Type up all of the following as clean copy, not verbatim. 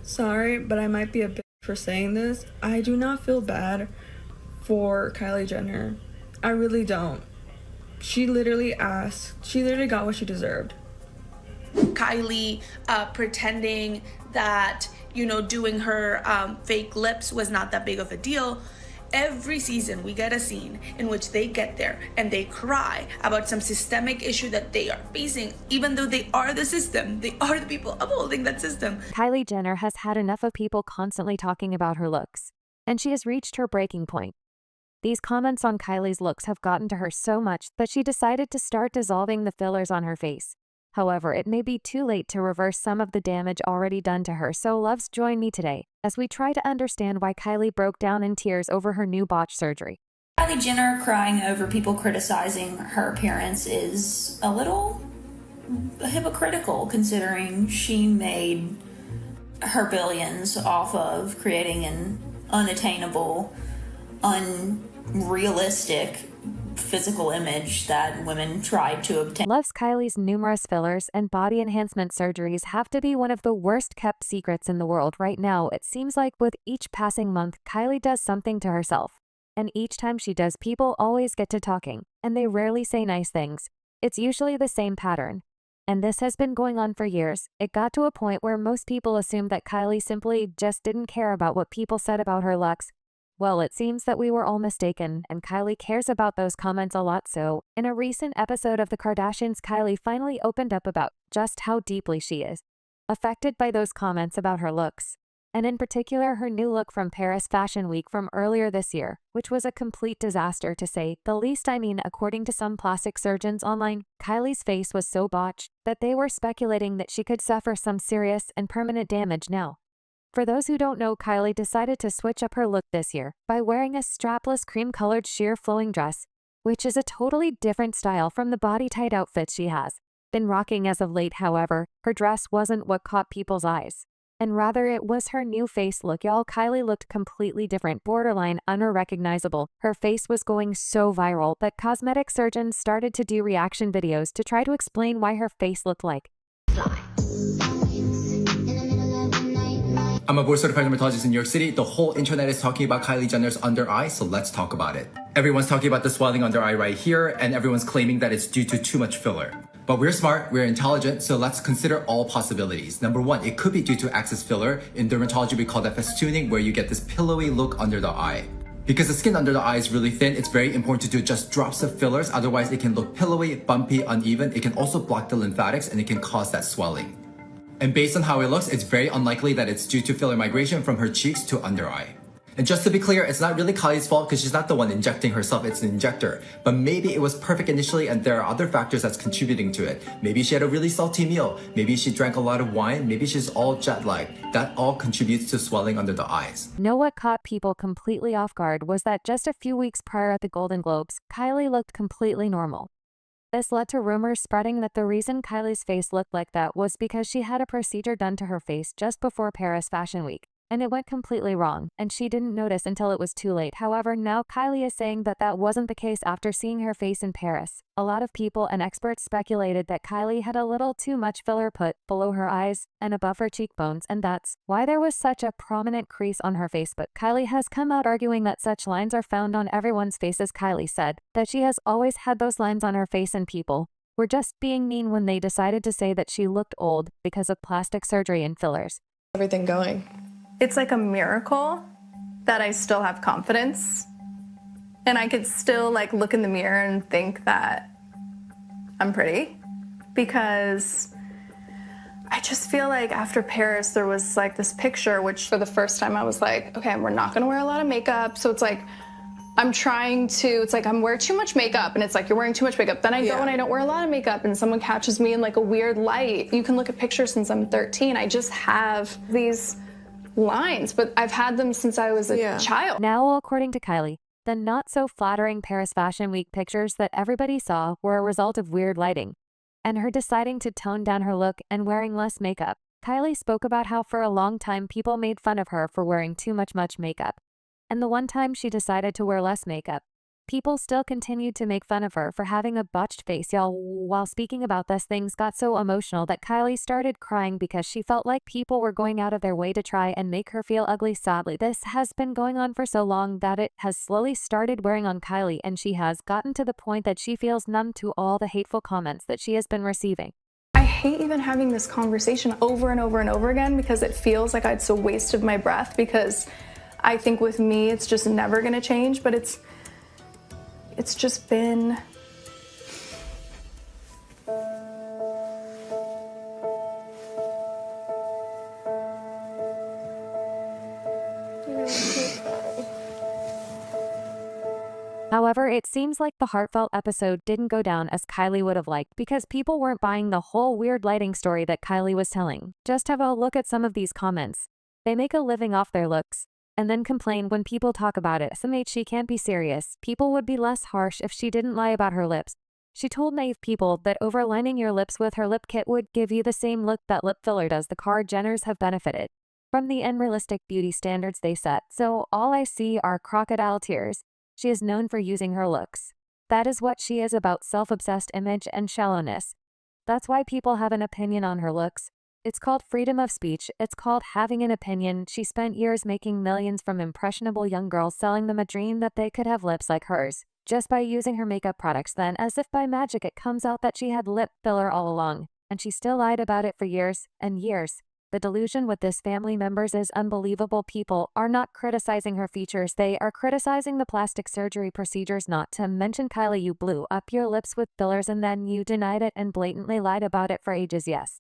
Sorry, but I might be a bitch for saying this. I do not feel bad for Kylie Jenner. I really don't. She literally got what she deserved. Kylie pretending that, doing her fake lips was not that big of a deal. Every season we get a scene in which they get there and they cry about some systemic issue that they are facing, even though they are the system. They are the people upholding that system. Kylie Jenner has had enough of people constantly talking about her looks, and she has reached her breaking point. These comments on Kylie's looks have gotten to her so much that she decided to start dissolving the fillers on her face. However, it may be too late to reverse some of the damage already done to her, so loves join me today as we try to understand why Kylie broke down in tears over her new botched surgery. Kylie Jenner crying over people criticizing her appearance is a little hypocritical, considering she made her billions off of creating an unattainable, unrealistic physical image that women tried to obtain. Loves Kylie's numerous fillers and body enhancement surgeries have to be one of the worst kept secrets in the world right now. It seems like with each passing month, Kylie does something to herself. And each time she does, people always get to talking, and they rarely say nice things. It's usually the same pattern. And this has been going on for years. It got to a point where most people assumed that Kylie simply just didn't care about what people said about her looks. Well, it seems that we were all mistaken, and Kylie cares about those comments a lot. So, in a recent episode of The Kardashians, Kylie finally opened up about just how deeply she is affected by those comments about her looks, and in particular her new look from Paris Fashion Week from earlier this year, which was a complete disaster to say the least. I mean, according to some plastic surgeons online, Kylie's face was so botched that they were speculating that she could suffer some serious and permanent damage now. For those who don't know, Kylie decided to switch up her look this year by wearing a strapless cream-colored sheer flowing dress, which is a totally different style from the body-tight outfits she has been rocking as of late. However, her dress wasn't what caught people's eyes, and rather it was her new face look. Y'all, Kylie looked completely different, borderline unrecognizable. Her face was going so viral that cosmetic surgeons started to do reaction videos to try to explain why her face looked like. I'm a board-certified dermatologist in New York City. The whole internet is talking about Kylie Jenner's under eye, so let's talk about it. Everyone's talking about the swelling under eye right here, and everyone's claiming that it's due to too much filler. But we're smart, we're intelligent, so let's consider all possibilities. Number one, it could be due to excess filler. In dermatology, we call that festooning, where you get this pillowy look under the eye. Because the skin under the eye is really thin, it's very important to do just drops of fillers, otherwise it can look pillowy, bumpy, uneven. It can also block the lymphatics, and it can cause that swelling. And based on how it looks, it's very unlikely that it's due to filler migration from her cheeks to under eye. And just to be clear, it's not really Kylie's fault because she's not the one injecting herself, it's an injector. But maybe it was perfect initially and there are other factors that's contributing to it. Maybe she had a really salty meal, maybe she drank a lot of wine, maybe she's all jet-lagged. That all contributes to swelling under the eyes. Know what caught people completely off guard was that just a few weeks prior at the Golden Globes, Kylie looked completely normal. This led to rumors spreading that the reason Kylie's face looked like that was because she had a procedure done to her face just before Paris Fashion Week, and it went completely wrong, and she didn't notice until it was too late. However, now Kylie is saying that that wasn't the case after seeing her face in Paris. A lot of people and experts speculated that Kylie had a little too much filler put below her eyes and above her cheekbones, and that's why there was such a prominent crease on her face. But Kylie has come out arguing that such lines are found on everyone's faces. Kylie said that she has always had those lines on her face and people were just being mean when they decided to say that she looked old because of plastic surgery and fillers. Everything going. It's like a miracle that I still have confidence and I could still look in the mirror and think that I'm pretty, because I just feel like after Paris there was this picture, which for the first time I was like, okay, we're not gonna wear a lot of makeup. So it's I'm wearing too much makeup, and it's you're wearing too much makeup. Then I go and I don't wear a lot of makeup and someone catches me in a weird light. You can look at pictures since I'm 13. I just have these lines, but I've had them since I was a child. Now, according to Kylie, the not-so-flattering Paris Fashion Week pictures that everybody saw were a result of weird lighting, and her deciding to tone down her look and wearing less makeup. Kylie spoke about how for a long time people made fun of her for wearing too much makeup, and the one time she decided to wear less makeup, People still continued to make fun of her for having a botched face, y'all. While speaking about this, things got so emotional that Kylie started crying because she felt like people were going out of their way to try and make her feel ugly. Sadly, this has been going on for so long that it has slowly started wearing on Kylie, and she has gotten to the point that she feels numb to all the hateful comments that she has been receiving. I hate even having this conversation over and over and over again because it feels like it's a waste of my breath, because I think with me it's just never going to change, but it's just been However, it seems like the heartfelt episode didn't go down as Kylie would have liked because people weren't buying the whole weird lighting story that Kylie was telling. Just have a look at some of these comments. They make a living off their looks and then complain when people talk about it. Estimate she can't be serious. People would be less harsh if she didn't lie about her lips. She told naive people that overlining your lips with her lip kit would give you the same look that lip filler does. The Kylie Jenners have benefited from the unrealistic beauty standards they set, so all I see are crocodile tears. She is known for using her looks. That is what she is about, self-obsessed image and shallowness. That's why people have an opinion on her looks. It's called freedom of speech. It's called having an opinion. She spent years making millions from impressionable young girls, selling them a dream that they could have lips like hers just by using her makeup products. Then, as if by magic, it comes out that she had lip filler all along, and she still lied about it for years and years. The delusion with this family members is unbelievable. People are not criticizing her features, they are criticizing the plastic surgery procedures. Not to mention, Kylie, you blew up your lips with fillers and then you denied it and blatantly lied about it for ages. Yes,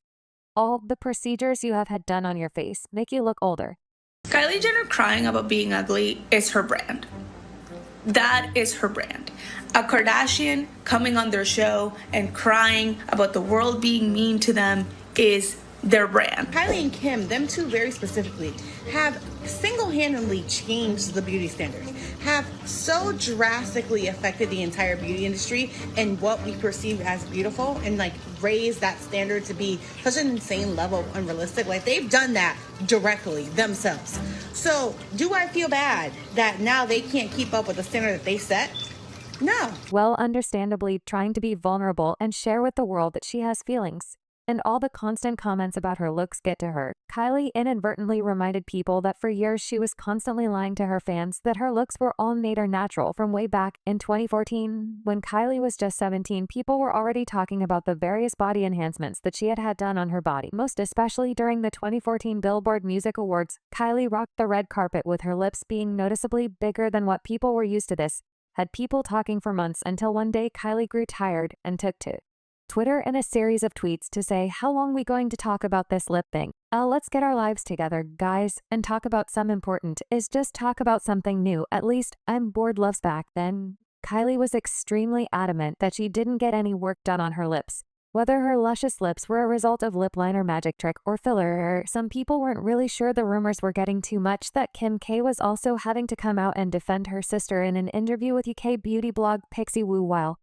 all the procedures you have had done on your face make you look older. Kylie Jenner crying about being ugly is her brand. That is her brand. A Kardashian coming on their show and crying about the world being mean to them is their brand. Kylie and Kim, them two very specifically, have single-handedly changed the beauty standards, have so drastically affected the entire beauty industry and what we perceive as beautiful, and like raised that standard to be such an insane level, unrealistic. Like, they've done that directly themselves. So do I feel bad that now they can't keep up with the standard that they set? No. Well, understandably trying to be vulnerable and share with the world that she has feelings. And all the constant comments about her looks get to her. Kylie inadvertently reminded people that for years she was constantly lying to her fans that her looks were all made or natural. From way back in 2014, when Kylie was just 17, people were already talking about the various body enhancements that she had had done on her body. Most especially during the 2014 Billboard Music Awards, Kylie rocked the red carpet with her lips being noticeably bigger than what people were used to. This had people talking for months until one day Kylie grew tired and took to Twitter in a series of tweets to say, how long we going to talk about this lip thing? Let's get our lives together, guys, and talk about some important is just talk about something new. At least I'm bored. Loves back then. Kylie was extremely adamant that she didn't get any work done on her lips. Whether her luscious lips were a result of lip liner magic trick or filler, some people weren't really sure. The rumors were getting too much that Kim K was also having to come out and defend her sister. In an interview with UK beauty blog Pixie Woo while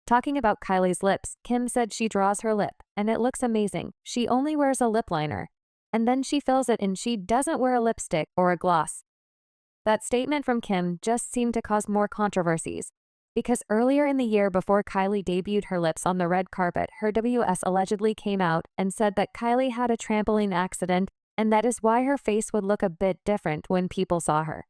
talking about Kylie's lips, Kim said she draws her lip, and it looks amazing. She only wears a lip liner, and then she fills it in. She doesn't wear a lipstick or a gloss. That statement from Kim just seemed to cause more controversies, because earlier in the year, before Kylie debuted her lips on the red carpet, her WS allegedly came out and said that Kylie had a trampoline accident, and that is why her face would look a bit different when people saw her.